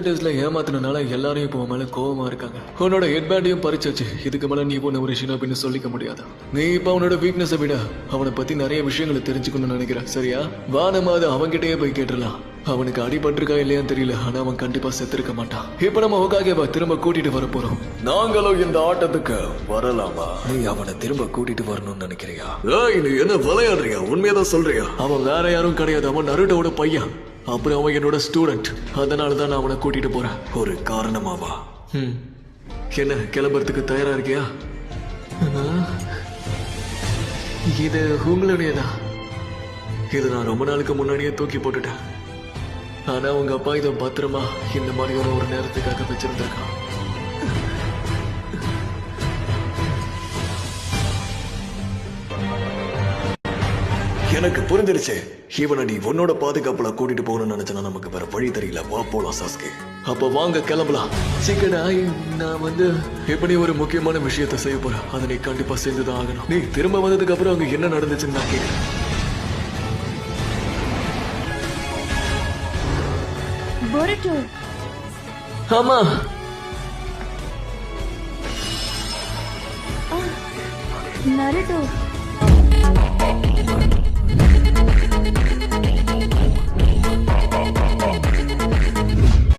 டெஸ்ட்ல ஏமாத்தினால எல்லாரும் இப்போ உன் மேல கோவமா இருக்காங்க. உன்னோட ஹெட்பேண்டையும் பறிச்சாச்சு. இதுக்கு மேல நீ ஒன்னு ஒரு ஷினோபின்னு சொல்லிக்க முடியாது. நீ இப்ப அவனோட வீக்னஸை விட அவனை பத்தி நிறைய விஷயங்களை தெரிஞ்சுக்கணும்னு நினைக்கிறேன். சரியா? வானமாவது அவன்கிட்டயே போய் கேட்டுடலாம். அவனுக்கு அடிபட்டிருக்கா இல்லையான்னு தெரியல, ஆனா அவன் கண்டிப்பா செத்துருக்க மாட்டான். இப்ப நம்ம ஹோகாகேவா திரும்ப கூட்டிட்டு வர போறோம். நாங்களும் இந்த ஆட்டத்துக்கு வரலாமா? நீ அவனை திரும்ப கூட்டிட்டு வரணும்னு நினைக்கிறியா? நீ என்ன விளையாடுறியா? உண்மையதான் சொல்றியா? அவன் வேற யாரும் கிடையாது, அவன் நருட்டோட பையன். அப்புறம் அவன் என்னோட ஸ்டூடெண்ட். அதனாலதான் நான் அவனை கூட்டிட்டு போறேன். ஒரு காரணமாவா? என்ன கிளம்புறதுக்கு தயாரா இருக்கியா? இது உங்களுடையதா? இது நான் ரொம்ப நாளுக்கு முன்னாடியே தூக்கி போட்டுட்டேன். ஆனா உங்க அப்பா இதை பத்திரமா இந்த மாதிரியான ஒரு நேரத்துக்காக வச்சிருந்திருக்கான். எனக்கு புரிஞ்சிருச்சு. இவனை நீ உன்னோட பாதுகாப்புல கூட்டிட்டு போகணும்னு நினைச்சா நமக்கு வேற வழி தெரியல. வா போலாம் சாஸ்கே. அப்ப வாங்க கிளம்பலாம். சீக்கிரடா. நான் இப்ப நீ ஒரு முக்கியமான விஷயத்த செய்ய போறேன். அதை நீ கண்டிப்பா செஞ்சுதான் ஆகணும். நீ திரும்ப வந்ததுக்கு அப்புறம் அங்க என்ன நடந்துச்சுன்னு நான் கேட்கிறேன். போருட்டோ. ஆமா. நருட்டோ.